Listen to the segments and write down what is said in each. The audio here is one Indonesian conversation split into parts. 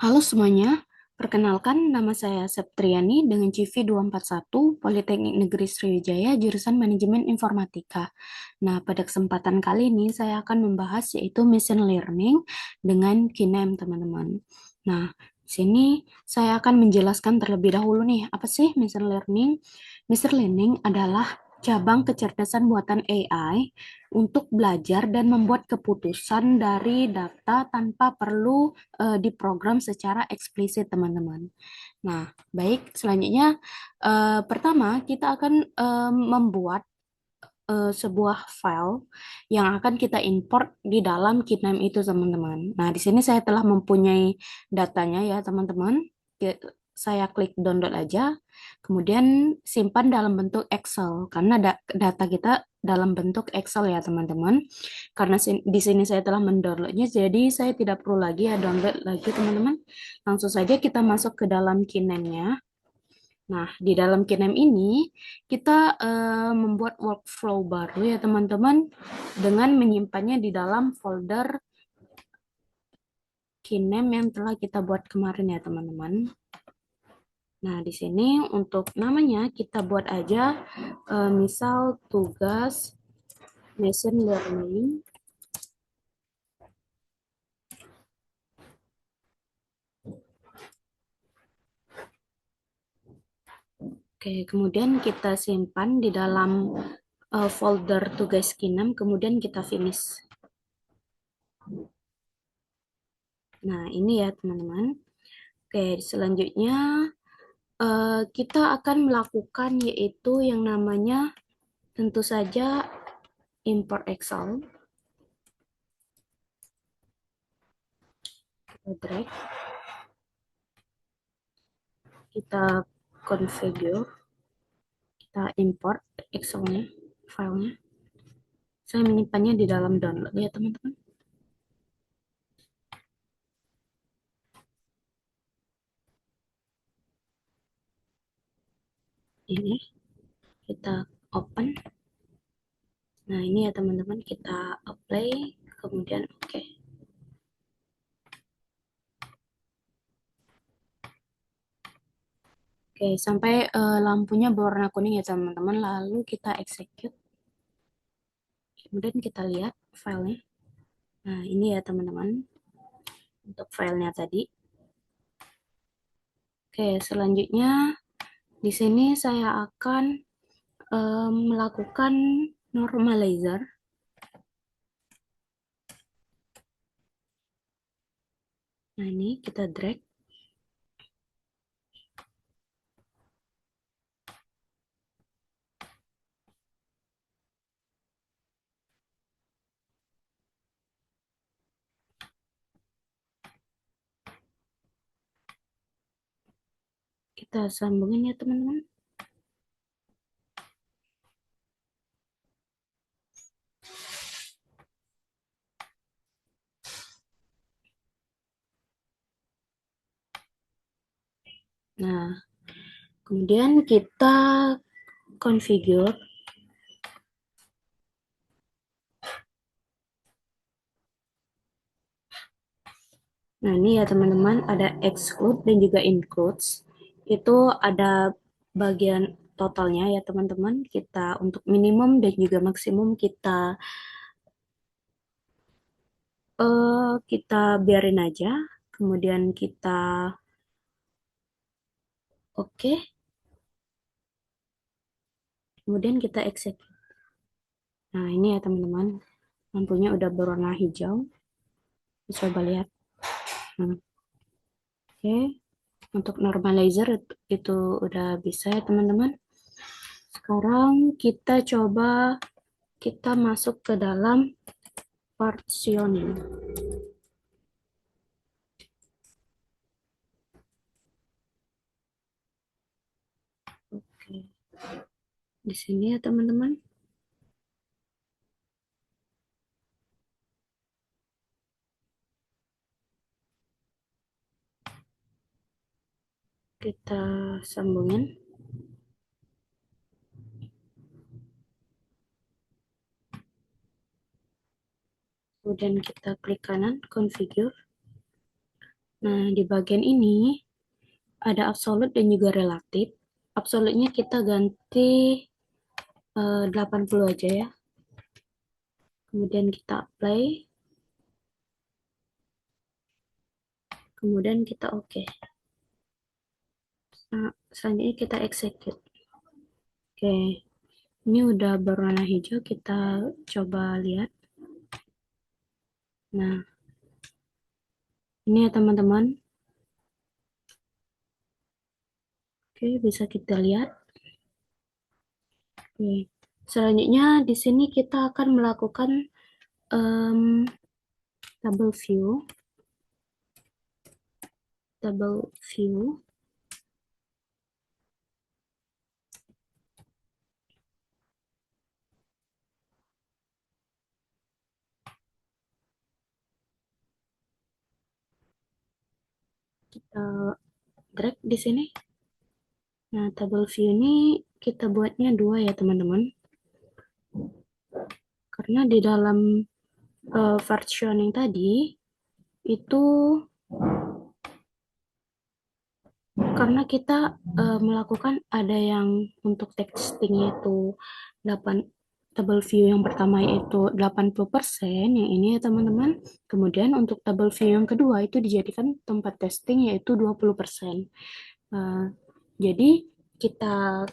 Halo semuanya, perkenalkan nama saya Septriani dengan CV 241 Politeknik Negeri Sriwijaya jurusan Manajemen Informatika. Nah, pada kesempatan kali ini saya akan membahas yaitu Machine Learning dengan KINEM, teman-teman. Nah, di sini saya akan menjelaskan terlebih dahulu nih, apa sih Machine Learning? Machine Learning adalah cabang kecerdasan buatan AI untuk belajar dan membuat keputusan dari data tanpa perlu diprogram secara eksplisit, teman-teman. Nah, baik, selanjutnya pertama kita akan membuat sebuah file yang akan kita import di dalam KitName itu, teman-teman. Nah, di sini saya telah mempunyai datanya ya, teman-teman. Saya klik download aja, kemudian simpan dalam bentuk Excel karena data kita dalam bentuk Excel ya, teman-teman. Karena di sini saya telah mendownloadnya, jadi saya tidak perlu lagi ya download lagi, teman-teman. Langsung saja kita masuk ke dalam KitName-nya. Nah, di dalam KINEM ini kita membuat workflow baru ya teman-teman dengan menyimpannya di dalam folder KINEM yang telah kita buat kemarin ya teman-teman. Nah, di sini untuk namanya kita buat aja misal tugas machine learning. Oke, kemudian kita simpan di dalam folder tugas KINEM, kemudian kita finish. Nah, ini ya teman-teman. Oke, selanjutnya kita akan melakukan yaitu yang namanya tentu saja import Excel. Kita drag, kita configure, kita import Excelnya, filenya. Saya menyimpannya di dalam download ya teman-teman. Ini kita open. Nah, ini ya teman-teman, kita apply, kemudian oke. Oke, sampai lampunya berwarna kuning ya teman-teman, lalu kita execute. Kemudian kita lihat filenya. Nah, ini ya teman-teman untuk filenya tadi. Oke, selanjutnya di sini saya akan melakukan normalizer. Nah, ini kita drag. Kita sambungin ya, teman-teman. Nah, kemudian kita configure. Nah, ini ya teman-teman, ada exclude dan juga includes. Itu ada bagian totalnya ya teman-teman. Kita untuk minimum dan juga maksimum kita biarin aja. Kemudian kita oke. Kemudian kita execute. Nah, ini ya teman-teman. Lampunya udah berwarna hijau. Coba lihat. Nah, oke. Untuk normalizer itu udah bisa ya teman-teman. Sekarang kita coba kita masuk ke dalam partitioning. Oke. Di sini ya teman-teman. Kita sambungin. Kemudian kita klik kanan, configure. Nah, di bagian ini ada absolut dan juga relatif. Absolutnya kita ganti 80 aja ya. Kemudian kita apply. Kemudian kita oke. Nah, selanjutnya kita execute. Oke, ini udah berwarna hijau. Kita coba lihat. Nah, ini ya teman-teman. Oke, bisa kita lihat. Oke. Selanjutnya di sini kita akan melakukan em, table view. Table view. Kita drag di sini. Nah, table view ini kita buatnya dua ya teman-teman. Karena di dalam versioning tadi itu karena kita melakukan ada yang untuk textingnya itu 8 table view yang pertama yaitu 80%, yang ini ya teman-teman. Kemudian untuk table view yang kedua itu dijadikan tempat testing yaitu 20%. Eh, jadi kita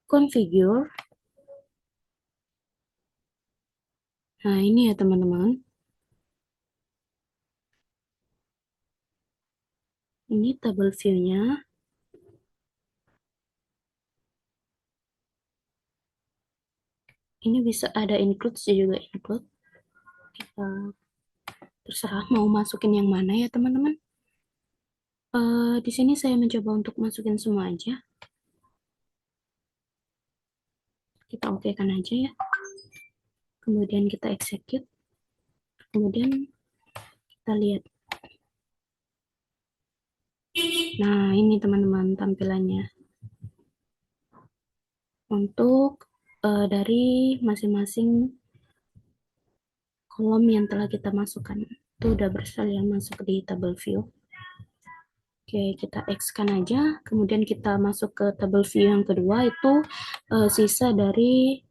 configure. Nah, ini ya teman-teman. Ini table view-nya. Ini bisa ada include juga include. Kita terserah mau masukin yang mana ya teman-teman. Di sini saya mencoba untuk masukin semua aja. Kita oke kan aja ya. Kemudian kita execute. Kemudian kita lihat. Nah, ini teman-teman tampilannya. Untuk dari masing-masing kolom yang telah kita masukkan. Itu udah bersalian masuk di table view. Oke, kita X-kan aja. Kemudian kita masuk ke table view yang kedua, itu sisa dari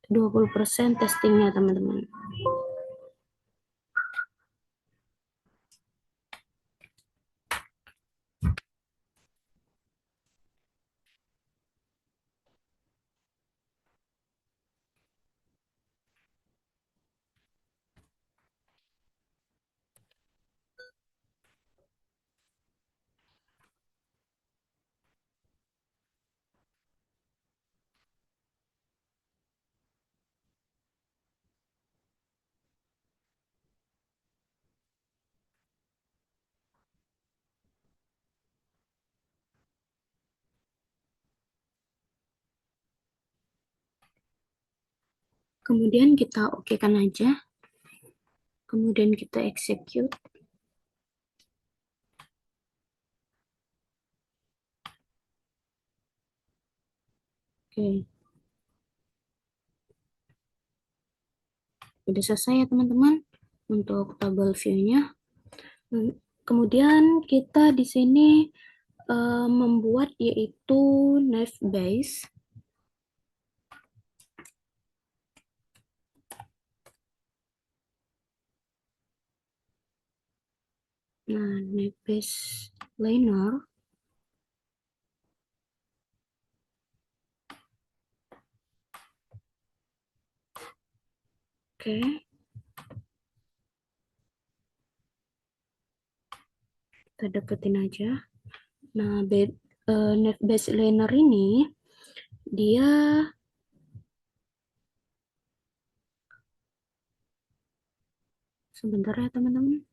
20% testingnya, teman-teman. Kemudian kita oke-kan aja. Kemudian kita execute. Oke. Udah selesai ya teman-teman untuk table view-nya. Kemudian kita di sini membuat yaitu nav base. Nah, nav base liner. Oke. Kita deketin aja. Nah, nav base liner ini dia sebentar ya teman-teman.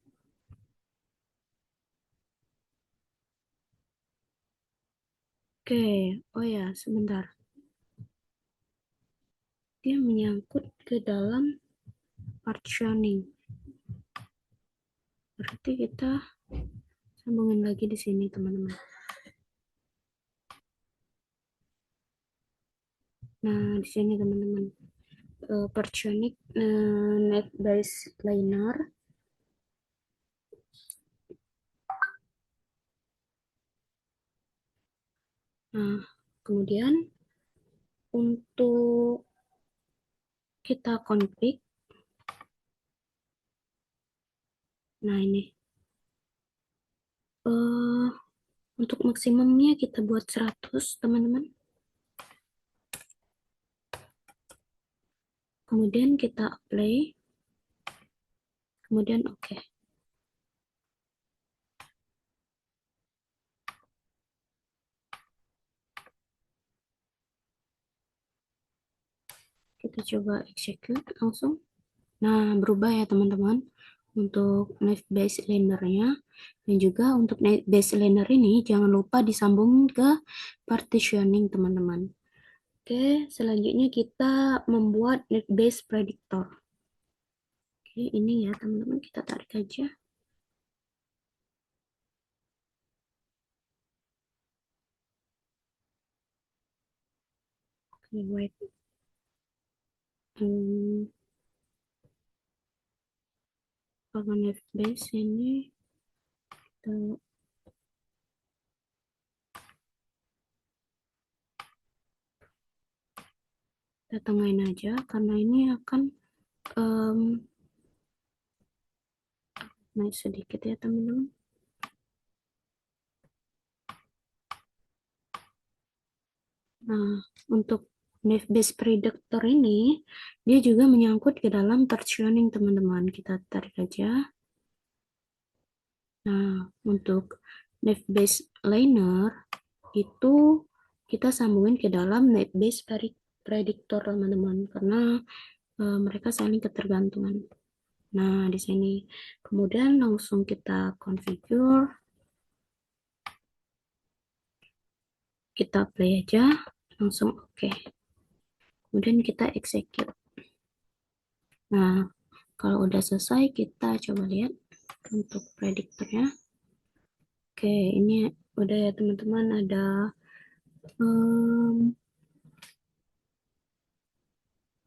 Oke, oh ya, sebentar. Dia menyangkut ke dalam partitioning. Berarti kita sambungin lagi di sini, teman-teman. Nah, di sini teman-teman. Partitioning net base liner. Nah, kemudian untuk kita config, nah ini, eh, untuk maksimumnya kita buat 100, teman-teman. Kemudian kita apply, kemudian oke. Kita coba execute langsung. Nah, berubah ya teman-teman untuk Naive Bayes Laner-nya. Dan juga untuk Naive Bayes Laner ini jangan lupa disambung ke partitioning teman-teman. Oke, selanjutnya kita membuat Naive Bayes Predictor. Oke, ini ya teman-teman, kita tarik aja. Oke, wait. Kalau Naive Bayes ini kita tengahin aja karena ini akan naik sedikit ya teman-teman. Nah, untuk Naive Bayes Predictor ini dia juga menyangkut ke dalam partitioning teman-teman. Kita tarik aja. Nah, untuk Naive Bayes Laner itu kita sambungin ke dalam Naive Bayes Predictor teman-teman karena mereka saling ketergantungan. Nah, di sini kemudian langsung kita configure, kita play aja, langsung oke. Kemudian kita execute. Nah, kalau udah selesai kita coba lihat untuk prediktornya. Oke, ini udah ya teman-teman, ada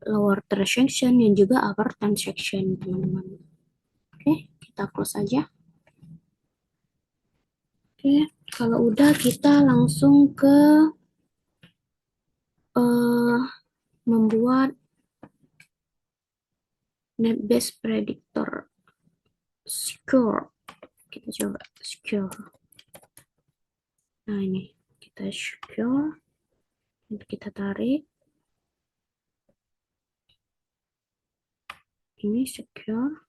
lower transaction dan juga upper transaction teman-teman. Oke, kita close aja. Oke, kalau udah kita langsung ke membuat Naive Bayes Predictor secure. Kita coba secure. Nah, ini kita secure. Kita tarik. Ini secure.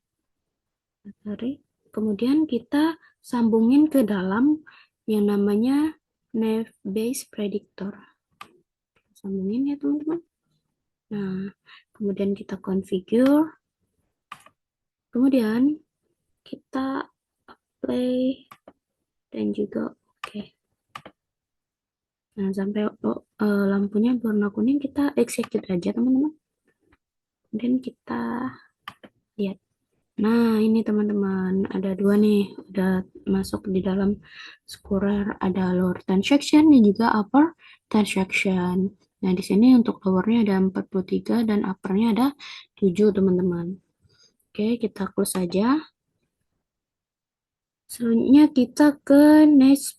Kita tarik. Kemudian kita sambungin ke dalam yang namanya Naive Bayes Predictor. Sambungin ya teman-teman. Nah, kemudian kita configure. Kemudian kita play dan juga oke. Nah, sampai lampunya berwarna kuning kita execute aja teman-teman. Kemudian kita lihat. Nah, ini teman-teman, ada dua nih, udah masuk di dalam scorer, ada lower transaction dan juga upper transaction. Nah, di sini untuk lowernya ada 43 dan uppernya ada 7, teman-teman. Oke, kita close saja. Selanjutnya kita ke Naive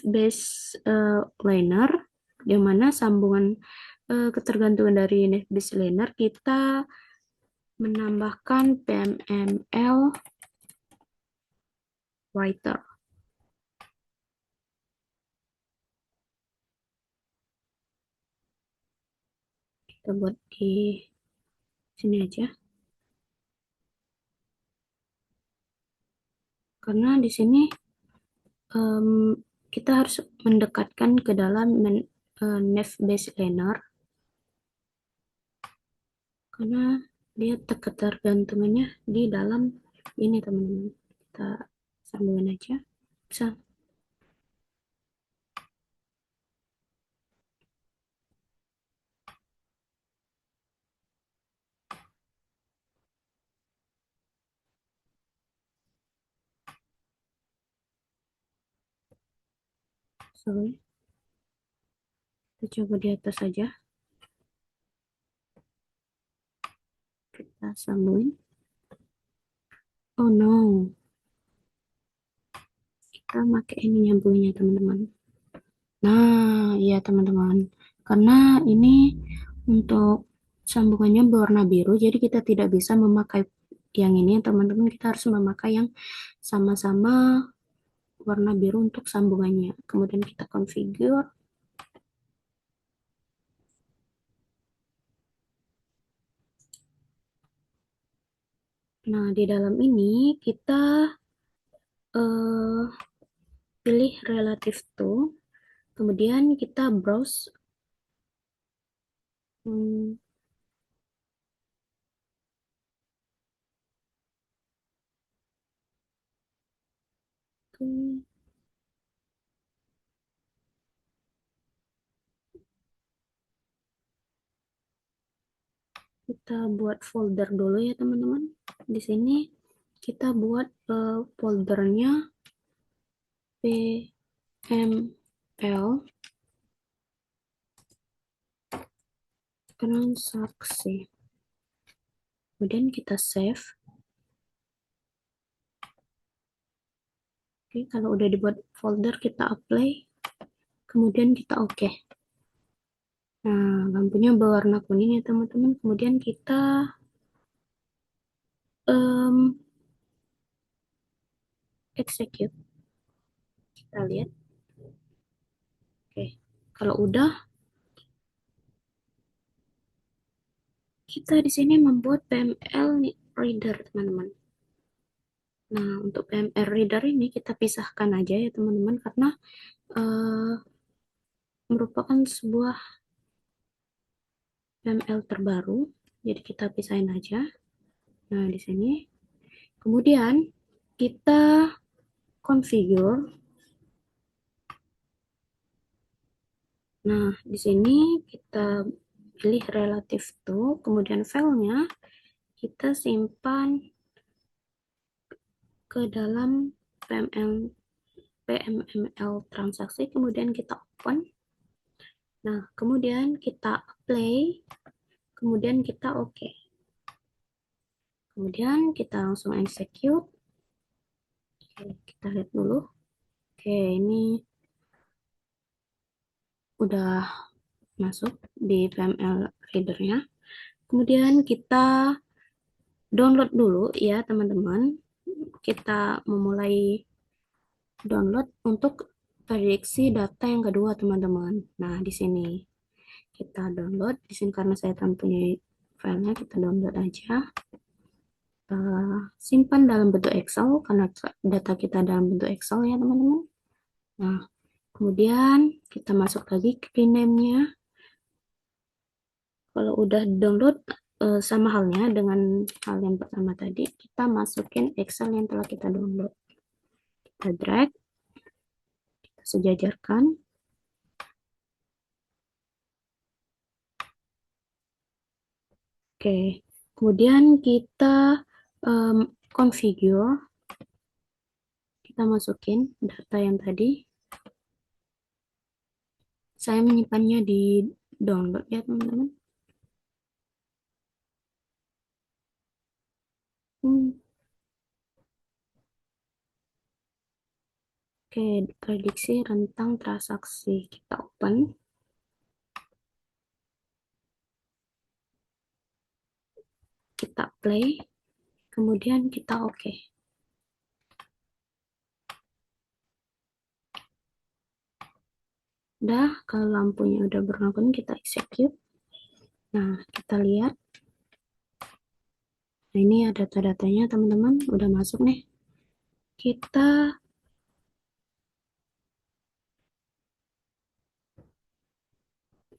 Bayes Laner, di mana sambungan ketergantungan dari Naive Bayes Laner kita menambahkan PMML writer. Kita buat di sini aja. Karena di sini kita harus mendekatkan ke dalam Naive Bayes Laner. Karena dia ketergantungannya di dalam ini teman-teman. Kita sambungin aja. Bisa. Sorry. Kita coba di atas saja. Kita sambungin. Oh no. Kita pakai ini nyambungnya teman-teman. Nah, iya teman-teman. Karena ini untuk sambungannya berwarna biru, jadi kita tidak bisa memakai yang ini, teman-teman. Kita harus memakai yang sama-sama warna biru untuk sambungannya. Kemudian kita configure. Nah, di dalam ini kita eh, pilih relative to, kemudian kita browse hmm, kita buat folder dulu ya teman-teman. Di sini kita buat foldernya PML transaksi. Kemudian kita save. Oke, kalau udah dibuat folder kita apply. Kemudian kita oke. Nah, lampunya berwarna kuning ya teman-teman. Kemudian kita um, execute. Kita lihat. Oke, kalau udah kita di sini membuat PML reader teman-teman. Nah, untuk PML reader ini kita pisahkan aja ya teman-teman karena uh, merupakan sebuah PML terbaru. Jadi kita pisahin aja. Nah, di sini. Kemudian kita configure. Nah, di sini kita pilih relative to, kemudian filenya kita simpan ke dalam PMML transaksi, kemudian kita open. Nah, kemudian kita play, kemudian kita oke. Kemudian kita langsung execute. Oke, kita lihat dulu. Oke, ini udah masuk di PML readernya. Kemudian kita download dulu ya teman-teman. Kita memulai download untuk prediksi data yang kedua teman-teman. Nah, di sini kita download. Di sini karena saya punya filenya, kita download aja. Simpan dalam bentuk Excel karena data kita dalam bentuk Excel ya teman-teman. Nah, kemudian kita masuk lagi ke rename-nya. Kalau udah download sama halnya dengan hal yang pertama tadi, kita masukin Excel yang telah kita download. Kita drag, kita sejajarkan. Oke, kemudian kita configure, kita masukin data yang tadi. Saya menyimpannya di download ya teman-teman. Oke, prediksi rentang transaksi. Kita open, kita play, kemudian kita oke. Udah, kalau lampunya udah berwarna kuning, kita execute. Nah, kita lihat. Nah, ini ada data-datanya teman-teman, udah masuk nih. Kita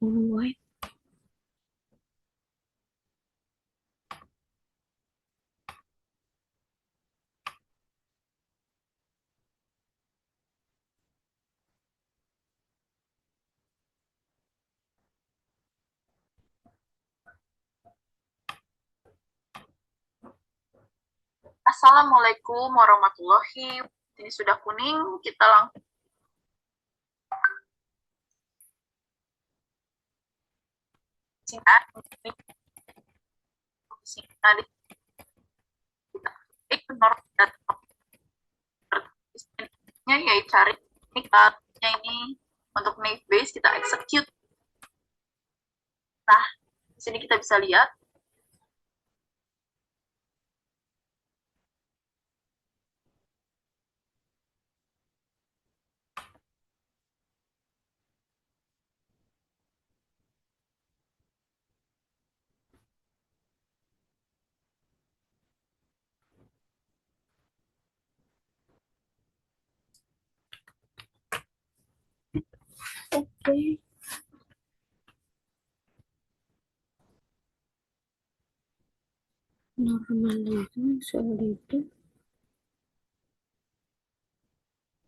white. Assalamualaikum warahmatullahi wabarakatuh. Ini sudah kuning, kita langsung tadi kita ignore data ya cari ini kartunya ini Untuk naive Bayes kita execute. Nah, di sini kita bisa lihat Oke, normalizing soal itu,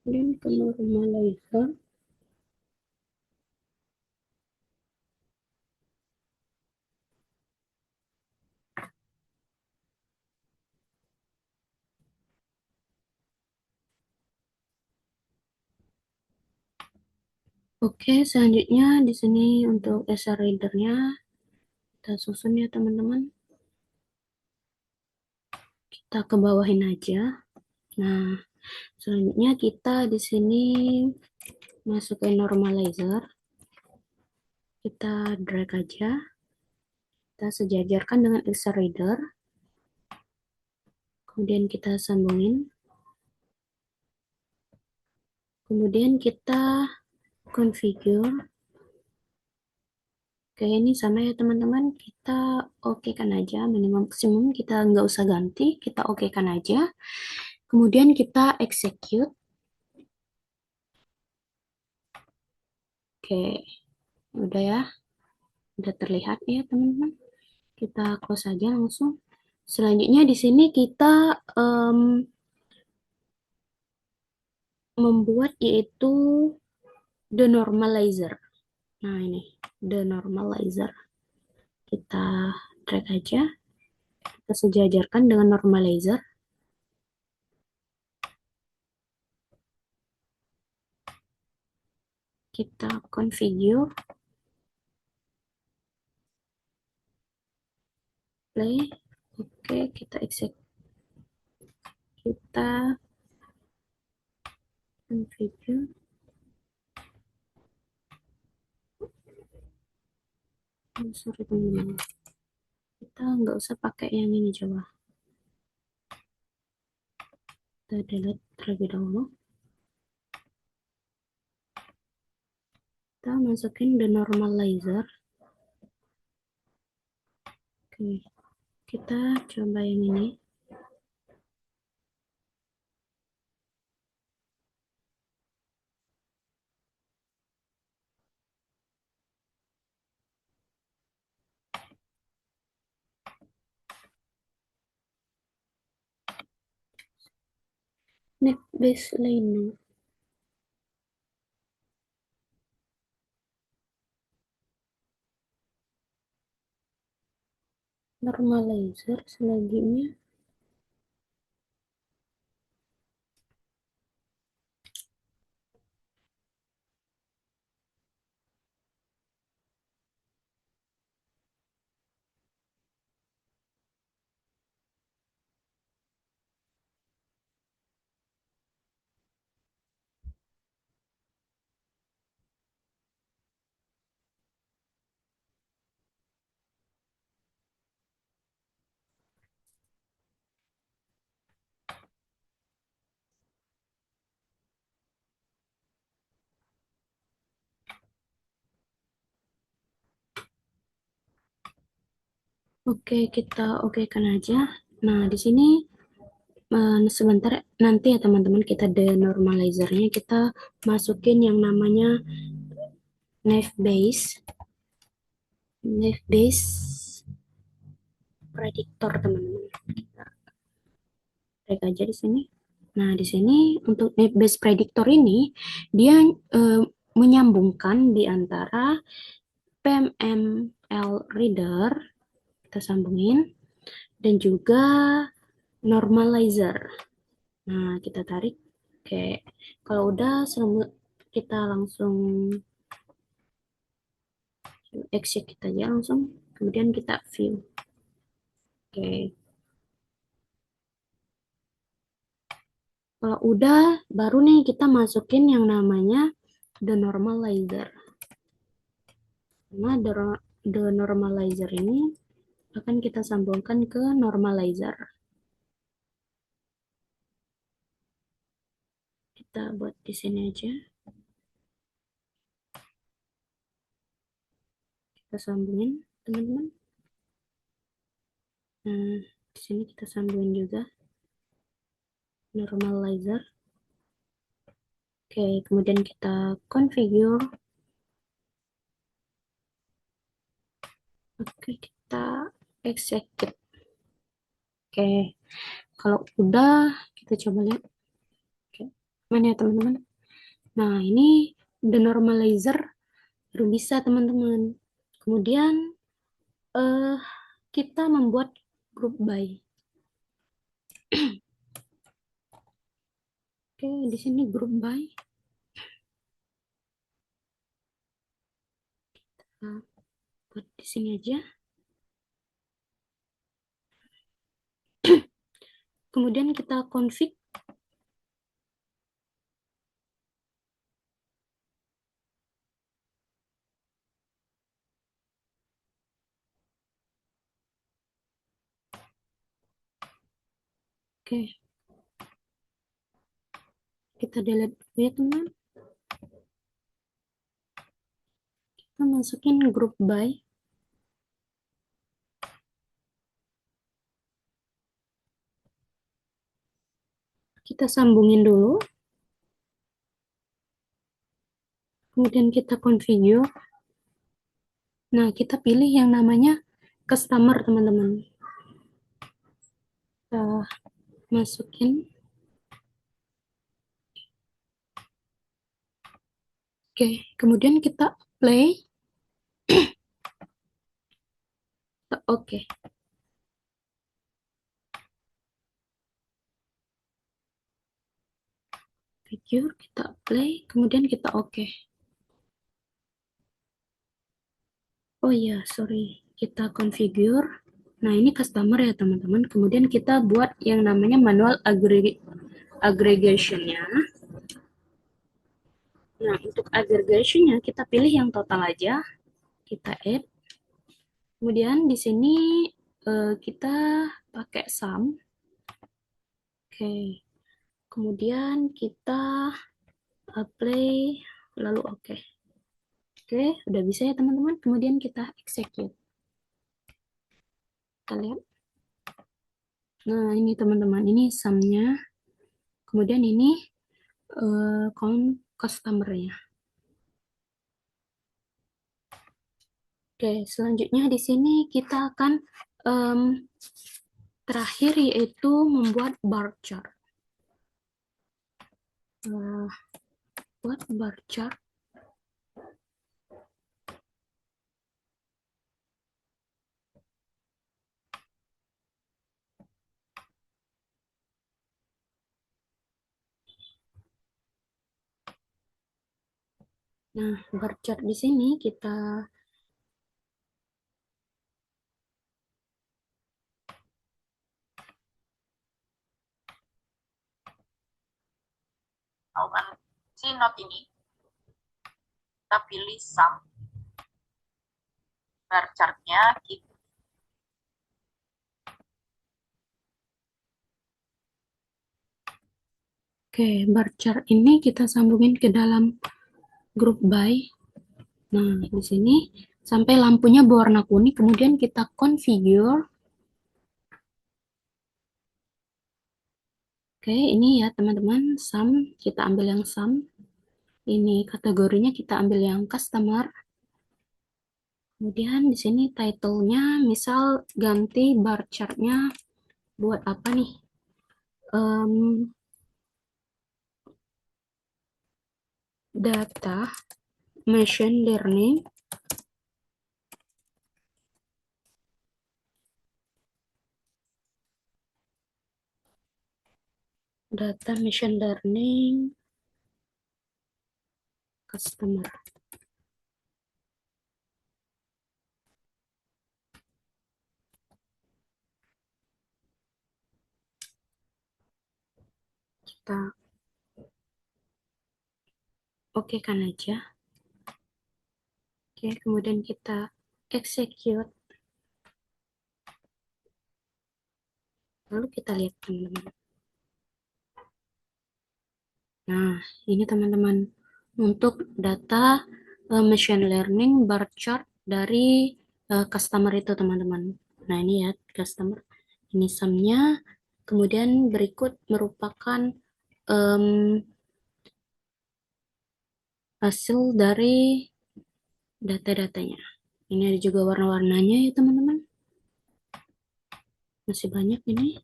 dan ke normalizer. Oke, selanjutnya di sini untuk essay readernya kita susun ya teman-teman. Kita ke bawahin aja. Nah, selanjutnya kita di sini masukin normalizer. Kita drag aja. Kita sejajarkan dengan essay reader. Kemudian kita sambungin. Kemudian kita configure. Oke, ini sama ya teman-teman. Kita oke kan aja. Minimum maksimum kita nggak usah ganti. Kita oke kan aja. Kemudian kita execute. Oke, udah ya. Udah terlihat ya teman-teman. Kita close aja langsung. Selanjutnya di sini kita membuat yaitu the normalizer. Nah ini the normalizer. Kita drag aja. Kita sejajarkan dengan normalizer. Kita configure. Play. Oke, kita execute. Kita configure. Oh, sorry teman-teman. Kita nggak usah pakai yang ini coba. Kita delete terlebih dahulu. Kita masukin the normalizer. Oke, kita coba yang ini. Next baseline normalizer selanjutnya. Oke, kita oke kan aja. Nah, di sini sebentar nanti ya teman-teman kita denormalizernya kita masukin yang namanya naive Bayes predictor teman-teman. Kita tag aja di sini. Nah, di sini untuk naive Bayes predictor ini dia menyambungkan di antara PML reader kita sambungin dan juga normalizer. Nah, kita tarik. Oke, kalau udah kita langsung exit kita aja langsung. Kemudian kita view. Oke, kalau udah baru nih kita masukin yang namanya the normalizer. Nah, the normalizer ini akan kita sambungkan ke normalizer. Kita buat di sini aja. Kita sambungin, teman-teman. Nah, di sini kita sambungin juga normalizer. Oke, kemudian kita configure. Oke, kita execute. Oke, kalau udah kita coba lihat. Oke, mana ya teman-teman? Nah, ini the normalizer baru bisa teman-teman. Kemudian eh kita membuat group by. Oke, di sini group by. Nah, buat di sini aja. Kemudian kita config. Oke, kita delete dulu ya teman. Kita masukin group by. Kita sambungin dulu. Kemudian kita configure. Nah, kita pilih yang namanya customer, teman-teman. Kita masukin. Oke, kemudian kita play. Oke, figure, kita play, kemudian kita oke. Oh iya, sorry. Kita configure. Nah, ini customer ya, teman-teman. Kemudian kita buat yang namanya manual aggregation-nya. Nah, untuk aggregation-nya kita pilih yang total aja. Kita add. Kemudian di sini kita pakai sum. Oke. Kemudian kita apply, lalu oke. Oke, udah bisa ya teman-teman. Kemudian kita execute. Kita lihat. Nah, ini teman-teman, ini sum-nya. Kemudian ini customer-nya. Oke, selanjutnya di sini kita akan terakhir yaitu membuat bar chart. Buat bar chart. Nah, bar chart di sini kita Lakukan si note ini. Kita pilih sum. Bar chart-nya kita Oke, bar chart ini kita sambungin ke dalam group by. Nah, di sini sampai lampunya berwarna kuning, kemudian kita configure. Oke, ini ya teman-teman, sum, kita ambil yang sum. Ini kategorinya kita ambil yang customer. Kemudian di sini title-nya, misal ganti bar chart-nya buat apa nih? Data machine learning. Data machine learning customer. Kita Oke kan aja. Oke, kemudian kita execute. Lalu kita lihat teman-teman. Nah, ini teman-teman untuk data machine learning bar chart dari customer itu teman-teman. Nah, ini ya customer. Ini sumnya. Kemudian berikut merupakan em, hasil dari data-datanya. Ini ada juga warna-warnanya ya teman-teman. Masih banyak ini.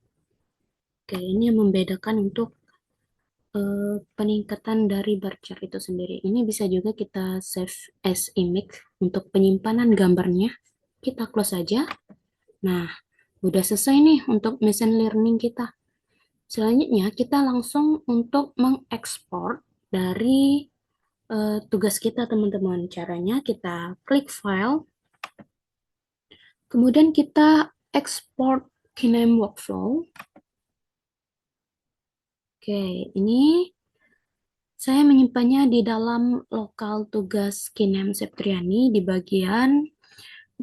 Oke, ini yang membedakan untuk peningkatan dari bar chart itu sendiri. Ini bisa juga kita save as image untuk penyimpanan gambarnya. Kita close saja. Nah, udah selesai nih untuk machine learning kita. Selanjutnya, kita langsung untuk mengekspor dari tugas kita, teman-teman. Caranya kita klik file, kemudian kita export Kinem workflow. Oke, ini saya menyimpannya di dalam lokal tugas Kinem Septriani di bagian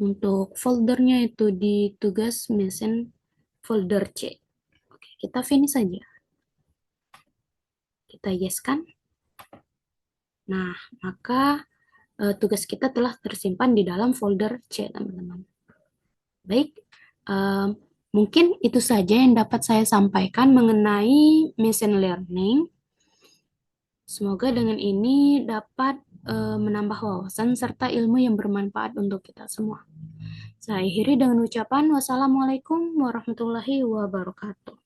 untuk foldernya itu di tugas mesin folder C. Oke, kita finish saja. Kita yes kan? Nah, maka tugas kita telah tersimpan di dalam folder C, teman-teman. Baik, em, mungkin itu saja yang dapat saya sampaikan mengenai machine learning. Semoga dengan ini dapat menambah wawasan serta ilmu yang bermanfaat untuk kita semua. Saya akhiri dengan ucapan wassalamualaikum warahmatullahi wabarakatuh.